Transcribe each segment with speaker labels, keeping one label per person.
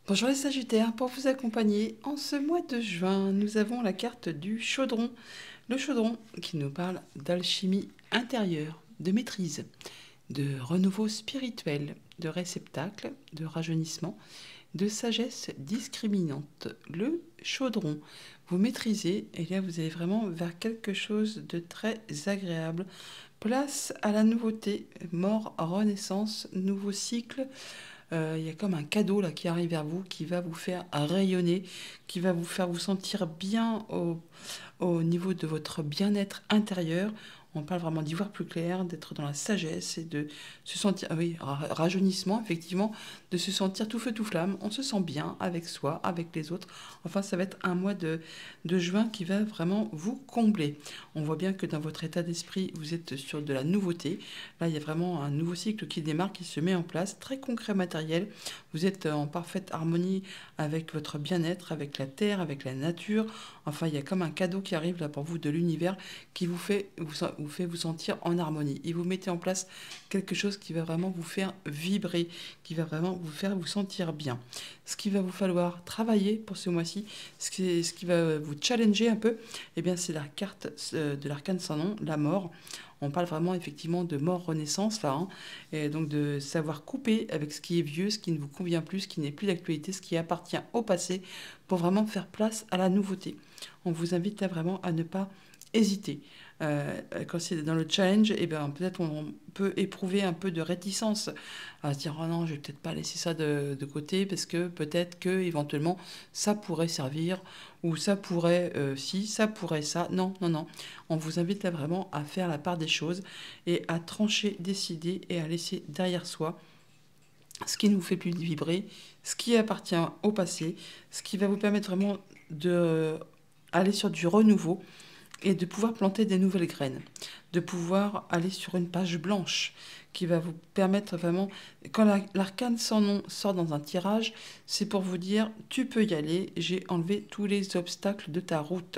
Speaker 1: Bonjour les Sagittaires, pour vous accompagner en ce mois de juin, nous avons la carte du chaudron. Le chaudron qui nous parle d'alchimie intérieure, de maîtrise, de renouveau spirituel, de réceptacle, de rajeunissement, de sagesse discriminante. Le chaudron, vous maîtrisez et là vous allez vraiment vers quelque chose de très agréable. Place à la nouveauté, mort, renaissance, nouveau cycle. Il y a comme un cadeau là qui arrive vers vous, qui va vous faire rayonner, qui va vous faire vous sentir bien au niveau de votre bien-être intérieur. On parle vraiment d'y voir plus clair, d'être dans la sagesse et de se sentir, oui, rajeunissement, effectivement, de se sentir tout feu, tout flamme. On se sent bien avec soi, avec les autres. Enfin, ça va être un mois de juin qui va vraiment vous combler. On voit bien que dans votre état d'esprit, vous êtes sur de la nouveauté. Là, il y a vraiment un nouveau cycle qui démarre, qui se met en place, très concret, matériel. Vous êtes en parfaite harmonie avec votre bien-être, avec la terre, avec la nature. Enfin, il y a comme un cadeau qui arrive là pour vous de l'univers qui vous fait vous sentir en harmonie. Et vous mettez en place quelque chose qui va vraiment vous faire vibrer, qui va vraiment vous faire vous sentir bien. Ce qu'il va vous falloir travailler pour ce mois-ci, ce qui va vous challenger un peu, eh bien, c'est la carte de l'arcane sans nom, la mort. On parle vraiment effectivement de mort-renaissance là, hein, et donc de savoir couper avec ce qui est vieux, ce qui ne vous convient plus, ce qui n'est plus d'actualité, ce qui appartient au passé, pour vraiment faire place à la nouveauté. On vous invite à vraiment à ne pas hésiter. Quand c'est dans le challenge, eh ben, peut-être on peut éprouver un peu de réticence à se dire oh non, je vais peut-être pas laisser ça de côté parce que peut-être que éventuellement ça pourrait servir ou ça pourrait si ça pourrait ça. Non, non, non. On vous invite à vraiment à faire la part des choses et à trancher, décider et à laisser derrière soi ce qui ne vous fait plus vibrer, ce qui appartient au passé, ce qui va vous permettre vraiment de aller sur du renouveau et de pouvoir planter des nouvelles graines, de pouvoir aller sur une page blanche qui va vous permettre vraiment, quand l'arcane sans nom sort dans un tirage, c'est pour vous dire, tu peux y aller, j'ai enlevé tous les obstacles de ta route.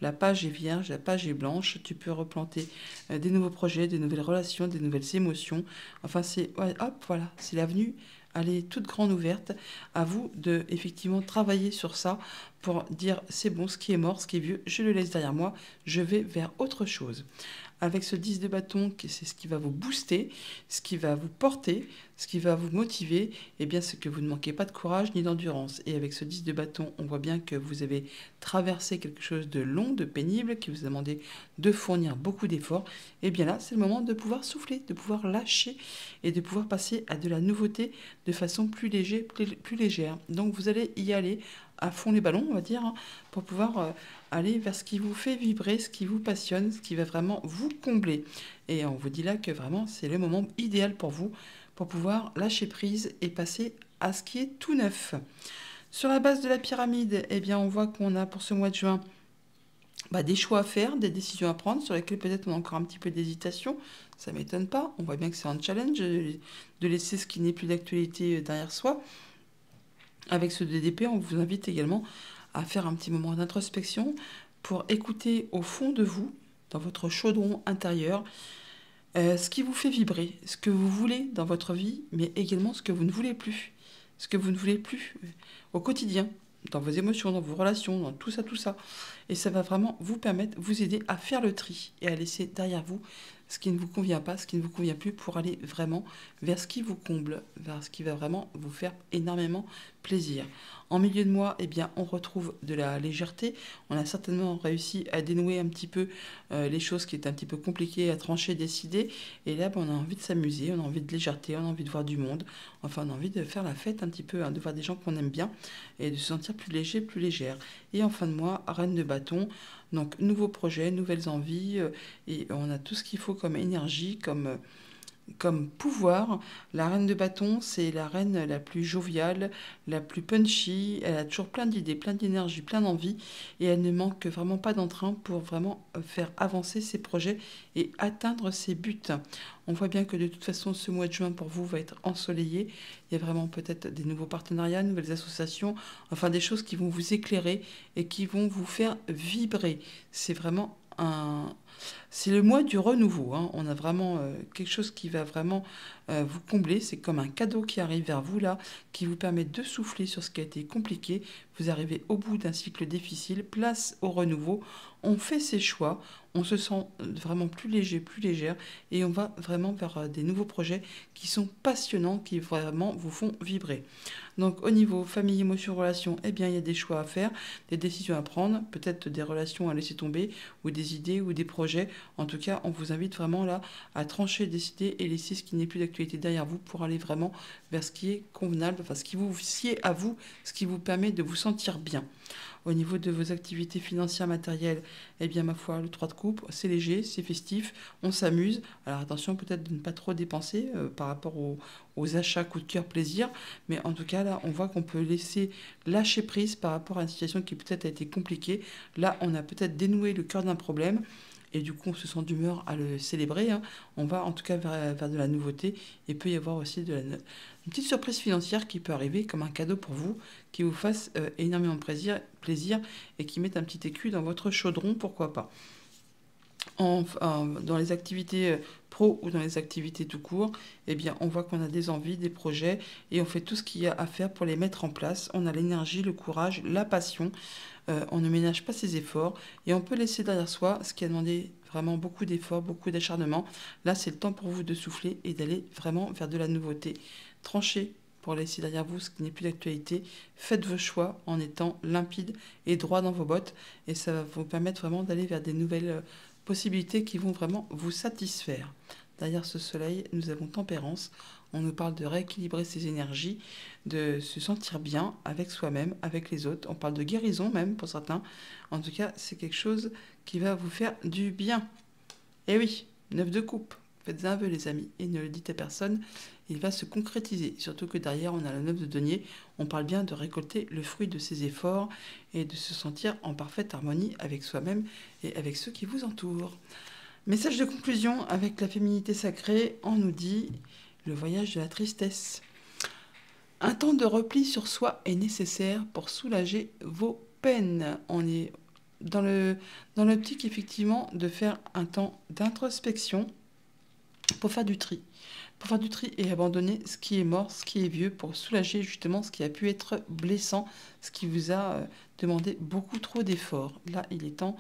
Speaker 1: La page est vierge, la page est blanche, tu peux replanter des nouveaux projets, des nouvelles relations, des nouvelles émotions. Enfin, c'est, ouais, hop, voilà, c'est l'avenue. Elle est toute grande ouverte. À vous de effectivement travailler sur ça pour dire c'est bon, ce qui est mort, ce qui est vieux, je le laisse derrière moi, je vais vers autre chose. Avec ce 10 de bâton, c'est ce qui va vous booster, ce qui va vous porter, ce qui va vous motiver, et bien c'est que vous ne manquez pas de courage ni d'endurance. Et avec ce 10 de bâton, on voit bien que vous avez traversé quelque chose de long, de pénible, qui vous a demandé de fournir beaucoup d'efforts. Et bien là, c'est le moment de pouvoir souffler, de pouvoir lâcher et de pouvoir passer à de la nouveauté de façon plus légère. Donc vous allez y aller à fond les ballons, on va dire, hein, pour pouvoir aller vers ce qui vous fait vibrer, ce qui vous passionne, ce qui va vraiment vous combler. Et on vous dit là que vraiment c'est le moment idéal pour vous, pour pouvoir lâcher prise et passer à ce qui est tout neuf. Sur la base de la pyramide, eh bien on voit qu'on a pour ce mois de juin des choix à faire, des décisions à prendre sur lesquelles peut-être on a encore un petit peu d'hésitation. Ça ne m'étonne pas, on voit bien que c'est un challenge de laisser ce qui n'est plus d'actualité derrière soi. Avec ce DDP, on vous invite également à faire un petit moment d'introspection pour écouter au fond de vous, dans votre chaudron intérieur, ce qui vous fait vibrer, ce que vous voulez dans votre vie, mais également ce que vous ne voulez plus. Ce que vous ne voulez plus au quotidien, dans vos émotions, dans vos relations, dans tout ça, tout ça. Et ça va vraiment vous permettre, vous aider à faire le tri et à laisser derrière vous ce qui ne vous convient pas, ce qui ne vous convient plus, pour aller vraiment vers ce qui vous comble, vers ce qui va vraiment vous faire énormément plaisir. En milieu de mois, eh bien, on retrouve de la légèreté. On a certainement réussi à dénouer un petit peu les choses qui étaient un petit peu compliquées à trancher, décider. Et là, on a envie de s'amuser, on a envie de légèreté, on a envie de voir du monde. Enfin, on a envie de faire la fête un petit peu, hein, de voir des gens qu'on aime bien et de se sentir plus léger, plus légère. Et en fin de mois, reine de bâton. Donc, nouveaux projets, nouvelles envies, et on a tout ce qu'il faut comme énergie, comme pouvoir. La reine de bâton, c'est la reine la plus joviale, la plus punchy. Elle a toujours plein d'idées, plein d'énergie, plein d'envie. Et elle ne manque vraiment pas d'entrain pour vraiment faire avancer ses projets et atteindre ses buts. On voit bien que de toute façon, ce mois de juin pour vous va être ensoleillé. Il y a vraiment peut-être des nouveaux partenariats, nouvelles associations, enfin des choses qui vont vous éclairer et qui vont vous faire vibrer. C'est vraiment C'est le mois du renouveau, hein. On a vraiment quelque chose qui va vraiment vous combler. C'est comme un cadeau qui arrive vers vous là, qui vous permet de souffler sur ce qui a été compliqué. Vous arrivez au bout d'un cycle difficile, place au renouveau. On fait ses choix, on se sent vraiment plus léger, plus légère, et on va vraiment vers des nouveaux projets qui sont passionnants, qui vraiment vous font vibrer. Donc au niveau famille, émotion, relation, eh bien il y a des choix à faire, des décisions à prendre, peut-être des relations à laisser tomber, ou des idées ou des projets. En tout cas, on vous invite vraiment là à trancher, décider et laisser ce qui n'est plus d'actualité derrière vous pour aller vraiment vers ce qui est convenable, enfin ce qui vous sied à vous, ce qui vous permet de vous sentir bien. Au niveau de vos activités financières, matérielles, eh bien, ma foi, le 3 de coupe, c'est léger, c'est festif, on s'amuse. Alors attention peut-être de ne pas trop dépenser par rapport aux achats coup de cœur plaisir, mais en tout cas, là, on voit qu'on peut laisser lâcher prise par rapport à une situation qui peut-être a été compliquée. Là, on a peut-être dénoué le cœur d'un problème. Et du coup, on se sent d'humeur à le célébrer, hein. On va en tout cas vers de la nouveauté. Et peut y avoir aussi une petite surprise financière qui peut arriver comme un cadeau pour vous, qui vous fasse énormément de plaisir et qui mette un petit écu dans votre chaudron, pourquoi pas. Dans les activités pro ou dans les activités tout court, eh bien, on voit qu'on a des envies, des projets et on fait tout ce qu'il y a à faire pour les mettre en place. On a l'énergie, le courage, la passion. On ne ménage pas ses efforts et on peut laisser derrière soi ce qui a demandé vraiment beaucoup d'efforts, beaucoup d'acharnement. Là, c'est le temps pour vous de souffler et d'aller vraiment vers de la nouveauté. Tranchez pour laisser derrière vous ce qui n'est plus d'actualité. Faites vos choix en étant limpide et droit dans vos bottes et ça va vous permettre vraiment d'aller vers des nouvelles possibilités qui vont vraiment vous satisfaire. Derrière ce soleil, nous avons tempérance. On nous parle de rééquilibrer ses énergies, de se sentir bien avec soi-même, avec les autres. On parle de guérison même pour certains. En tout cas, c'est quelque chose qui va vous faire du bien. Et oui, 9 de coupe. Faites un vœu les amis et ne le dites à personne. Il va se concrétiser. Surtout que derrière, on a le 9 de denier. On parle bien de récolter le fruit de ses efforts et de se sentir en parfaite harmonie avec soi-même et avec ceux qui vous entourent. Message de conclusion avec la féminité sacrée, on nous dit le voyage de la tristesse. Un temps de repli sur soi est nécessaire pour soulager vos peines. On est dans l'optique effectivement de faire un temps d'introspection pour faire du tri. Pour faire du tri et abandonner ce qui est mort, ce qui est vieux, pour soulager justement ce qui a pu être blessant, ce qui vous a demandé beaucoup trop d'efforts. Là, il est temps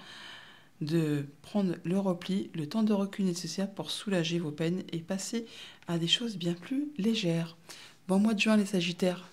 Speaker 1: de prendre le repli, le temps de recul nécessaire pour soulager vos peines et passer à des choses bien plus légères. Bon mois de juin les Sagittaires.